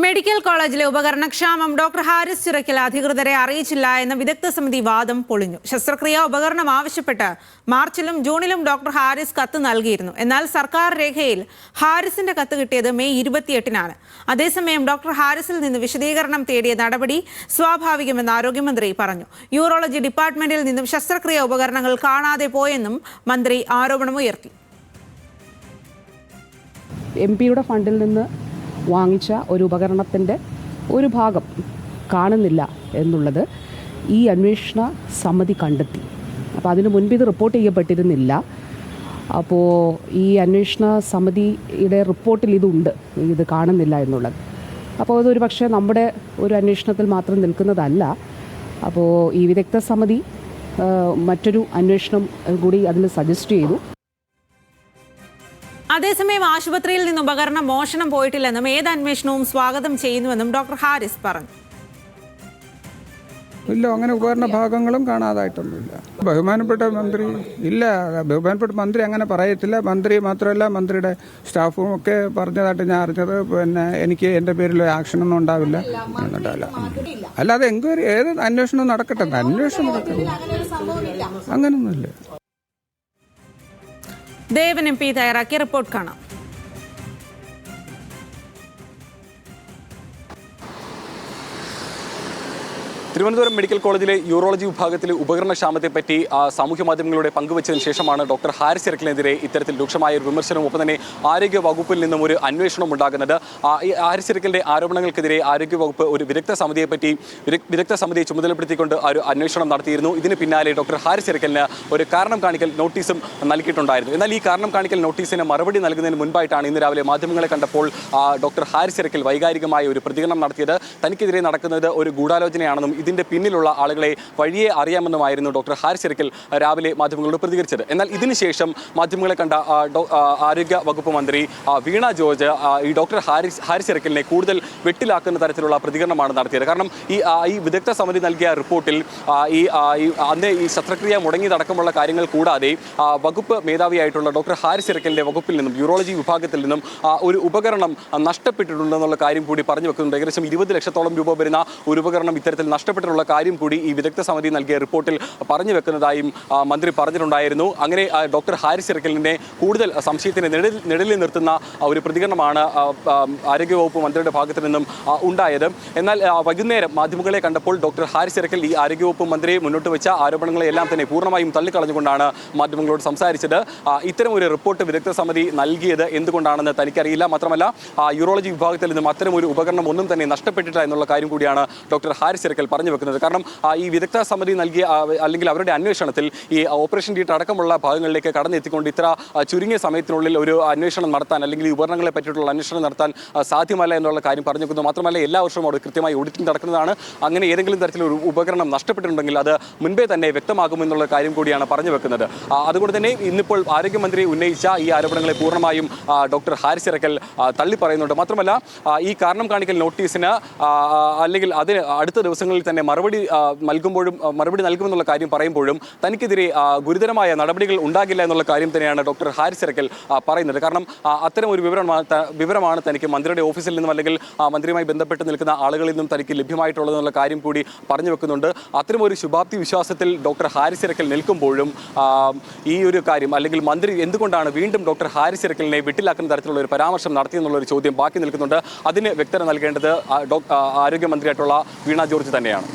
Medical കോളേജിലെ ഉപകരണക്ഷാമം doctor Haris Chirakkal അധികൃതരെ അറിയിച്ചില്ല എന്ന വിദഗ്ധ സമിതി വാദം പൊളിഞ്ഞു. ശസ്ത്രക്രിയാ ഉപകരണം ആവശ്യപ്പെട്ട് മാർച്ചിലും ജൂണിലും ഡോക്ടർ ഹാരിസ് കത്ത് നൽകിയിരുന്നു. എന്നാൽ സർക്കാർ രേഖയിൽ ഹാരിസിന്റെ കത്ത് കിട്ടിയത് മെയ് 28-നാണ്. അതേസമയം ഡോക്ടർ ഹാരിസിൽ നിന്ന് വിശദീകരണം തേടിയ നടപടി സ്വാഭാവികമെന്ന് ആരോഗ്യമന്ത്രി പറഞ്ഞു. യൂറോളജി ഡിപ്പാർട്ട്മെന്റിൽ നിന്നും ശസ്ത്രക്രിയാ ഉപകരണങ്ങൾ കാണാതെ പോയെന്നും മന്ത്രി ആരോപണമുയർത്തി. എംപിയുടെ ഫണ്ടിൽ നിന്ന് വാങ്ങിച്ച ഒരു ഉപകരണത്തിൻ്റെ ഒരു ഭാഗം കാണുന്നില്ല എന്നുള്ളത് ഈ അന്വേഷണ സമിതി കണ്ടെത്തി. അപ്പോൾ അതിനു മുൻപ് ഇത് റിപ്പോർട്ട് ചെയ്യപ്പെട്ടിരുന്നില്ല. അപ്പോൾ ഈ അന്വേഷണ സമിതിയുടെ റിപ്പോർട്ടിൽ ഇതുണ്ട്, ഇത് കാണുന്നില്ല എന്നുള്ളത്. അപ്പോൾ അതൊരു പക്ഷേ നമ്മുടെ ഒരു അന്വേഷണത്തിൽ മാത്രം നിൽക്കുന്നതല്ല. അപ്പോൾ ഈ വിദഗ്ധ സമിതി മറ്റൊരു അന്വേഷണം കൂടി അതിൽ സജസ്റ്റ് ചെയ്തു. അതേസമയം ആശുപത്രിയിൽ നിന്ന് ഉപകരണം മോഷണം പോയിട്ടില്ലെന്നും ഏത് അന്വേഷണവും സ്വാഗതം ചെയ്യുന്നുവെന്നും ഡോക്ടർ ഹാരിസ് പറഞ്ഞു. ഇല്ല, അങ്ങനെ ഉപകരണ ഭാഗങ്ങളും കാണാതായിട്ടൊന്നുമില്ല. ബഹുമാനപ്പെട്ട മന്ത്രി അങ്ങനെ പറയത്തില്ല. മന്ത്രി മാത്രമല്ല, മന്ത്രിയുടെ സ്റ്റാഫും ഒക്കെ പറഞ്ഞതായിട്ട് ഞാൻ അറിഞ്ഞത്. പിന്നെ എനിക്ക് എൻ്റെ പേരിൽ ആക്ഷനൊന്നും ഉണ്ടാവില്ല എന്നിട്ടല്ല. അല്ലാതെ എൻക്വയറി ഏത് അന്വേഷണം നടക്കട്ടെ, അന്വേഷണം നടക്കട്ടെ, അങ്ങനൊന്നുമില്ല. ദേവൻ MP തയ്യാറാക്കിയ റിപ്പോർട്ട് കാണാം. തിരുവനന്തപുരം മെഡിക്കൽ കോളേജിലെ യൂറോളജി വിഭാഗത്തിലെ ഉപകരണക്ഷാമത്തെപ്പറ്റി സാമൂഹ്യ മാധ്യമങ്ങളിലൂടെ പങ്കുവച്ചതിന് ശേഷമാണ് ഡോക്ടർ ഹാരിസ് ചിറക്കലിനെതിരെ ഇത്തരത്തിൽ രൂക്ഷമായ ഒരു വിമർശനവും ഒപ്പം തന്നെ ആരോഗ്യ വകുപ്പിൽ നിന്നും ഒരു അന്വേഷണം ഉണ്ടാകുന്നത്. ഈ ഹാരിസ് ചിറക്കലിന്റെ ആരോപണങ്ങൾക്കെതിരെ ആരോഗ്യ വകുപ്പ് ഒരു വിദഗ്ധ സമിതിയെ ചുമതലപ്പെടുത്തിക്കൊണ്ട് ഒരു അന്വേഷണം നടത്തിയിരുന്നു. ഇതിന് പിന്നാലെ ഡോക്ടർ ഹാരിസ് ചിറക്കലിന് ഒരു കാരണം കാണിക്കൽ നോട്ടീസും നൽകിയിട്ടുണ്ടായിരുന്നു. എന്നാൽ ഈ കാരണം കാണിക്കൽ നോട്ടീസിന് മറുപടി നൽകുന്നതിന് മുൻപായിട്ടാണ് ഇന്ന് രാവിലെ മാധ്യമങ്ങളെ കണ്ടപ്പോൾ ഡോക്ടർ ഹാരിസ് ചിറക്കൽ വൈകാരികമായ ഒരു പ്രതികരണം നടത്തിയത്. തനിക്കെതിരെ നടക്കുന്നത് ഒരു ഗൂഢാലോചനയാണെന്നും ഇതിന്റെ പിന്നിലുള്ള ആളുകളെ വഴിയെ അറിയാമെന്നുമായിരുന്നു ഡോക്ടർ ഹാരിസ് ചിറക്കൽ രാവിലെ മാധ്യമങ്ങളോട് പ്രതികരിച്ചത്. എന്നാൽ ഇതിനുശേഷം മാധ്യമങ്ങളെ കണ്ട ആരോഗ്യ വകുപ്പ് മന്ത്രി വീണ ജോർജ് ഈ ഡോക്ടർ ഹാരിസ് ചിറക്കലിനെ കൂടുതൽ വെട്ടിലാക്കുന്ന തരത്തിലുള്ള പ്രതികരണമാണ് നടത്തിയത്. കാരണം ഈ വിദഗ്ധ സമിതി നൽകിയ റിപ്പോർട്ടിൽ അന്ന് ഈ ശസ്ത്രക്രിയ മുടങ്ങിയതടക്കമുള്ള കാര്യങ്ങൾ കൂടാതെ വകുപ്പ് മേധാവിയായിട്ടുള്ള ഡോക്ടർ ഹാരിസ് ചിറക്കലിന്റെ വകുപ്പിൽ നിന്നും യൂറോളജി വിഭാഗത്തിൽ നിന്നും ഒരു ഉപകരണം നഷ്ടപ്പെട്ടിട്ടുണ്ടെന്നുള്ള കാര്യം കൂടി പറഞ്ഞു വെക്കുന്നുണ്ട്. ഏകദേശം 20 ലക്ഷത്തോളം രൂപ വരുന്ന ഒരു ഉപകരണം ഇത്തരത്തിൽ നഷ്ടപ്പെട്ടിട്ടുള്ള കാര്യം കൂടി ഈ വിദഗ്ധ സമിതി നൽകിയ റിപ്പോർട്ടിൽ പറഞ്ഞു വെക്കുന്നതായും മന്ത്രി പറഞ്ഞിട്ടുണ്ടായിരുന്നു. അങ്ങനെ ഡോക്ടർ ഹാരിസ് ചിറക്കലിനെ കൂടുതൽ സംശയത്തിന് നിഴലിൽ നിർത്തുന്ന ഒരു പ്രതികരണമാണ് ആരോഗ്യവകുപ്പ് മന്ത്രിയുടെ ഭാഗത്തു നിന്നും ഉണ്ടായത്. എന്നാൽ വൈകുന്നേരം മാധ്യമങ്ങളെ കണ്ടപ്പോൾ ഡോക്ടർ ഹാരിസ് ചിറക്കൽ ഈ ആരോഗ്യവകുപ്പ് മന്ത്രി മുന്നോട്ട് വെച്ച ആരോപണങ്ങളെല്ലാം തന്നെ പൂർണ്ണമായും തള്ളിക്കളഞ്ഞുകൊണ്ടാണ് മാധ്യമങ്ങളോട് സംസാരിച്ചത്. ഇത്തരം ഒരു റിപ്പോർട്ട് വിദഗ്ധ സമിതി നൽകിയത് എന്തുകൊണ്ടാണെന്ന് തനിക്കറിയില്ല. മാത്രമല്ല യൂറോളജി വിഭാഗത്തിൽ നിന്നും അത്തരം ഒരു ഉപകരണം ഒന്നും തന്നെ നഷ്ടപ്പെട്ടിട്ടില്ല എന്നുള്ള കാര്യം കൂടിയാണ് ഡോക്ടർ ഹാരിസ് ചിറക്കൽ പറഞ്ഞു വെക്കുന്നത്. കാരണം ഈ വിദഗ്ധ സമിതി നൽകിയ അല്ലെങ്കിൽ അവരുടെ അന്വേഷണത്തിൽ ഈ ഓപ്പറേഷൻ തിയേറ്റർ അടക്കമുള്ള ഭാഗങ്ങളിലേക്ക് കടന്നെത്തിക്കൊണ്ട് ഇത്ര ചുരുങ്ങിയ സമയത്തിനുള്ളിൽ ഒരു അന്വേഷണം നടത്താൻ അല്ലെങ്കിൽ ഈ ഉപകരണങ്ങളെ പറ്റിയിട്ടുള്ള അന്വേഷണം നടത്താൻ സാധ്യമല്ല എന്നുള്ള കാര്യം പറഞ്ഞു വെക്കുന്നു. മാത്രമല്ല എല്ലാ വർഷവും അവിടെ കൃത്യമായി ഓഡിറ്റിംഗ് നടക്കുന്നതാണ്. അങ്ങനെ ഏതെങ്കിലും തരത്തിലൊരു ഉപകരണം നഷ്ടപ്പെട്ടിട്ടുണ്ടെങ്കിൽ അത് മുൻപേ തന്നെ വ്യക്തമാകുമെന്നുള്ള കാര്യം കൂടിയാണ് പറഞ്ഞു വെക്കുന്നത്. അതുകൊണ്ട് തന്നെ ഇന്നിപ്പോൾ ആരോഗ്യമന്ത്രി ഉന്നയിച്ച ഈ ആരോപണങ്ങളെ പൂർണ്ണമായും ഡോക്ടർ ഹാരിസ് ചിറക്കൽ തള്ളിപ്പറയുന്നുണ്ട്. മാത്രമല്ല ഈ കാരണം കാണിക്കൽ നോട്ടീസിന് അല്ലെങ്കിൽ അതിന് അടുത്ത ദിവസങ്ങളിൽ തന്നെ മറുപടി നൽകുമെന്നുള്ള കാര്യം പറയുമ്പോഴും തനിക്കെതിരെ ഗുരുതരമായ നടപടികൾ ഉണ്ടാകില്ല എന്നുള്ള കാര്യം തന്നെയാണ് ഡോക്ടർ ഹാരിസ് ചിറക്കൽ പറയുന്നത്. കാരണം അത്തരം ഒരു വിവരമാണ് തനിക്ക് മന്ത്രിയുടെ ഓഫീസിൽ നിന്നും അല്ലെങ്കിൽ മന്ത്രിയുമായി ബന്ധപ്പെട്ട് നിൽക്കുന്ന ആളുകളിൽ നിന്നും തനിക്ക് ലഭ്യമായിട്ടുള്ളതെന്നുള്ള കാര്യം കൂടി പറഞ്ഞു വെക്കുന്നുണ്ട്. അത്തരം ഒരു ശുഭാപ്തി വിശ്വാസത്തിൽ ഡോക്ടർ ഹാരിസ് ചിറക്കൽ നിൽക്കുമ്പോഴും ഈ ഒരു കാര്യം അല്ലെങ്കിൽ മന്ത്രി എന്തുകൊണ്ടാണ് വീണ്ടും ഡോക്ടർ ഹാരിസ് ചിറക്കലിനെ വെട്ടിലാക്കുന്ന തരത്തിലുള്ള ഒരു പരാമർശം നടത്തിയെന്നുള്ള ഒരു ചോദ്യം ബാക്കി നിൽക്കുന്നുണ്ട്. അതിന് വ്യക്തത നൽകേണ്ടത് ആരോഗ്യമന്ത്രിയായിട്ടുള്ള വീണ ജോർജ് തന്നെയാണ്.